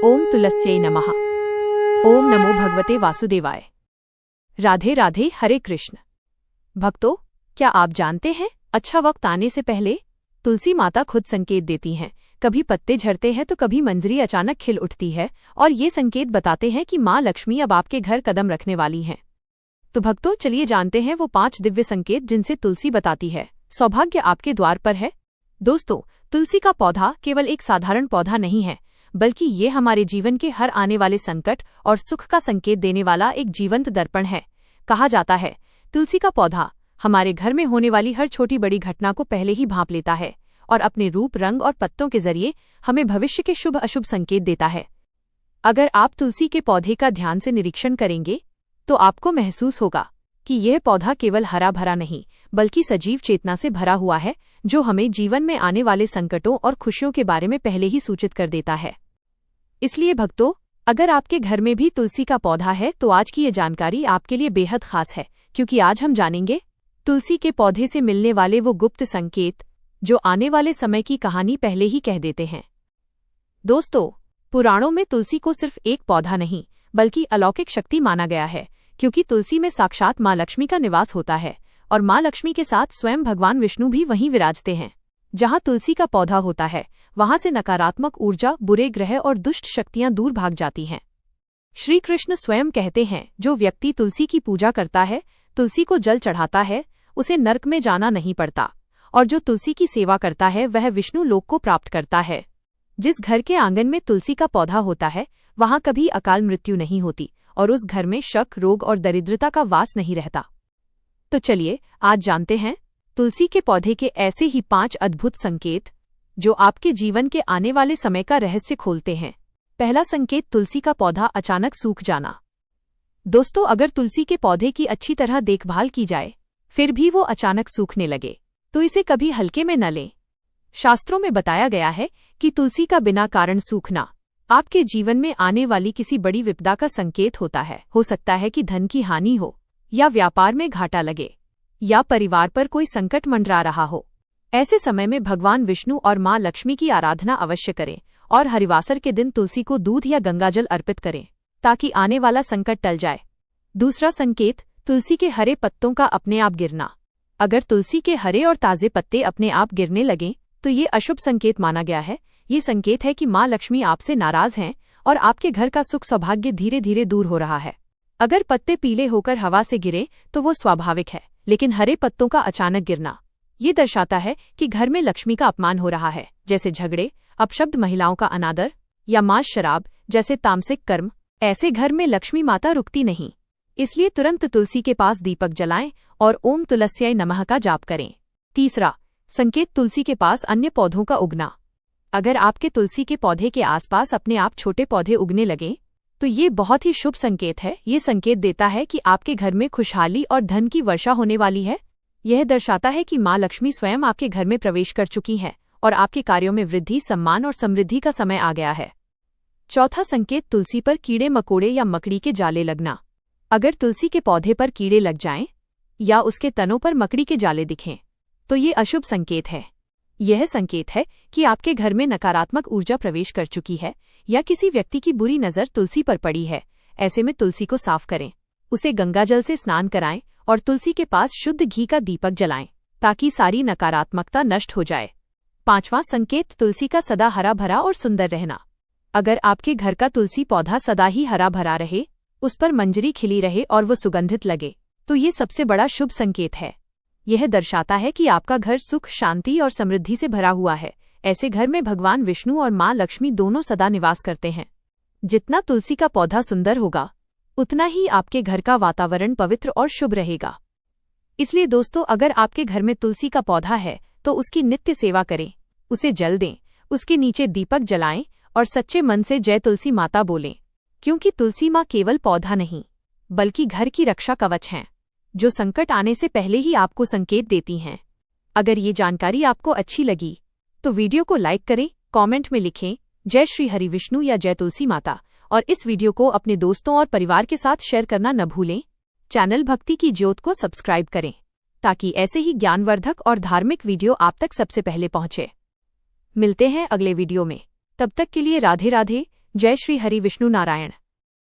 ओम तुलस्यै नमः। ओम नमो भगवते वासुदेवाय। राधे राधे, हरे कृष्ण। भक्तों, क्या आप जानते हैं, अच्छा वक्त आने से पहले तुलसी माता खुद संकेत देती हैं। कभी पत्ते झड़ते हैं तो कभी मंजरी अचानक खिल उठती है, और ये संकेत बताते हैं कि माँ लक्ष्मी अब आपके घर कदम रखने वाली हैं। तो भक्तों, चलिए जानते हैं वो 5 दिव्य संकेत जिनसे तुलसी बताती है सौभाग्य आपके द्वार पर है। दोस्तों, तुलसी का पौधा केवल एक साधारण पौधा नहीं है, बल्कि ये हमारे जीवन के हर आने वाले संकट और सुख का संकेत देने वाला एक जीवंत दर्पण है। कहा जाता है, तुलसी का पौधा हमारे घर में होने वाली हर छोटी बड़ी घटना को पहले ही भांप लेता है और अपने रूप, रंग और पत्तों के जरिए हमें भविष्य के शुभ अशुभ संकेत देता है। अगर आप तुलसी के पौधे का ध्यान से निरीक्षण करेंगे तो आपको महसूस होगा कि यह पौधा केवल हरा भरा नहीं, बल्कि सजीव चेतना से भरा हुआ है, जो हमें जीवन में आने वाले संकटों और खुशियों के बारे में पहले ही सूचित कर देता है। इसलिए भक्तों, अगर आपके घर में भी तुलसी का पौधा है तो आज की ये जानकारी आपके लिए बेहद खास है, क्योंकि आज हम जानेंगे तुलसी के पौधे से मिलने वाले वो गुप्त संकेत जो आने वाले समय की कहानी पहले ही कह देते हैं। दोस्तों, पुराणों में तुलसी को सिर्फ एक पौधा नहीं, बल्कि अलौकिक शक्ति माना गया है, क्योंकि तुलसी में साक्षात माँ लक्ष्मी का निवास होता है, और माँ लक्ष्मी के साथ स्वयं भगवान विष्णु भी वहीं विराजते हैं। जहाँ तुलसी का पौधा होता है, वहां से नकारात्मक ऊर्जा, बुरे ग्रह और दुष्ट शक्तियां दूर भाग जाती हैं। श्री कृष्ण स्वयं कहते हैं, जो व्यक्ति तुलसी की पूजा करता है, तुलसी को जल चढ़ाता है, उसे नर्क में जाना नहीं पड़ता, और जो तुलसी की सेवा करता है वह विष्णु लोक को प्राप्त करता है। जिस घर के आंगन में तुलसी का पौधा होता है, वहां कभी अकाल मृत्यु नहीं होती, और उस घर में शक, रोग और दरिद्रता का वास नहीं रहता। तो चलिए आज जानते हैं तुलसी के पौधे के ऐसे ही 5 अद्भुत संकेत जो आपके जीवन के आने वाले समय का रहस्य खोलते हैं। पहला संकेत, तुलसी का पौधा अचानक सूख जाना। दोस्तों, अगर तुलसी के पौधे की अच्छी तरह देखभाल की जाए, फिर भी वो अचानक सूखने लगे, तो इसे कभी हल्के में न लें। शास्त्रों में बताया गया है कि तुलसी का बिना कारण सूखना आपके जीवन में आने वाली किसी बड़ी विपदा का संकेत होता है। हो सकता है कि धन की हानि हो, या व्यापार में घाटा लगे, या परिवार पर कोई संकट मंडरा रहा हो। ऐसे समय में भगवान विष्णु और माँ लक्ष्मी की आराधना अवश्य करें, और हरिवासर के दिन तुलसी को दूध या गंगाजल अर्पित करें, ताकि आने वाला संकट टल जाए। दूसरा संकेत, तुलसी के हरे पत्तों का अपने आप गिरना। अगर तुलसी के हरे और ताजे पत्ते अपने आप गिरने लगें, तो ये अशुभ संकेत माना गया है। ये संकेत है कि माँ लक्ष्मी आपसे नाराज हैं और आपके घर का सुख सौभाग्य धीरे धीरे दूर हो रहा है। अगर पत्ते पीले होकर हवा से गिरे तो वो स्वाभाविक है, लेकिन हरे पत्तों का अचानक गिरना ये दर्शाता है कि घर में लक्ष्मी का अपमान हो रहा है, जैसे झगड़े, अपशब्द, महिलाओं का अनादर या मांस, शराब जैसे तामसिक कर्म। ऐसे घर में लक्ष्मी माता रुकती नहीं। इसलिए तुरंत तुलसी के पास दीपक जलाएं और ओम तुलस्यै नमः का जाप करें। तीसरा संकेत, तुलसी के पास अन्य पौधों का उगना। अगर आपके तुलसी के पौधे के आसपास अपने आप छोटे पौधे उगने लगें, तो ये बहुत ही शुभ संकेत है। ये संकेत देता है कि आपके घर में खुशहाली और धन की वर्षा होने वाली है। यह दर्शाता है कि माँ लक्ष्मी स्वयं आपके घर में प्रवेश कर चुकी हैं और आपके कार्यों में वृद्धि, सम्मान और समृद्धि का समय आ गया है। चौथा संकेत, तुलसी पर कीड़े मकोड़े या मकड़ी के जाले लगना। अगर तुलसी के पौधे पर कीड़े लग जाएं या उसके तनों पर मकड़ी के जाले दिखें, तो ये अशुभ संकेत है। यह संकेत है कि आपके घर में नकारात्मक ऊर्जा प्रवेश कर चुकी है, या किसी व्यक्ति की बुरी नज़र तुलसी पर पड़ी है। ऐसे में तुलसी को साफ करें, उसे गंगाजल से स्नान कराएं और तुलसी के पास शुद्ध घी का दीपक जलाएं, ताकि सारी नकारात्मकता नष्ट हो जाए। पांचवां संकेत, तुलसी का सदा हरा भरा और सुंदर रहना। अगर आपके घर का तुलसी पौधा सदा ही हरा भरा रहे, उस पर मंजरी खिली रहे और वो सुगंधित लगे, तो ये सबसे बड़ा शुभ संकेत है। यह दर्शाता है कि आपका घर सुख, शांति और समृद्धि से भरा हुआ है। ऐसे घर में भगवान विष्णु और माँ लक्ष्मी दोनों सदा निवास करते हैं। जितना तुलसी का पौधा सुंदर होगा, उतना ही आपके घर का वातावरण पवित्र और शुभ रहेगा। इसलिए दोस्तों, अगर आपके घर में तुलसी का पौधा है तो उसकी नित्य सेवा करें, उसे जल दें, उसके नीचे दीपक जलाएं और सच्चे मन से जय तुलसी माता बोलें, क्योंकि तुलसी माँ केवल पौधा नहीं, बल्कि घर की रक्षा कवच हैं, जो संकट आने से पहले ही आपको संकेत देती हैं। अगर ये जानकारी आपको अच्छी लगी तो वीडियो को लाइक करें, कमेंट में लिखें जय श्री हरि विष्णु या जय तुलसी माता, और इस वीडियो को अपने दोस्तों और परिवार के साथ शेयर करना न भूलें। चैनल भक्ति की ज्योत को सब्सक्राइब करें, ताकि ऐसे ही ज्ञानवर्धक और धार्मिक वीडियो आप तक सबसे पहले पहुंचे। मिलते हैं अगले वीडियो में। तब तक के लिए राधे राधे, जय श्री हरि विष्णु नारायण।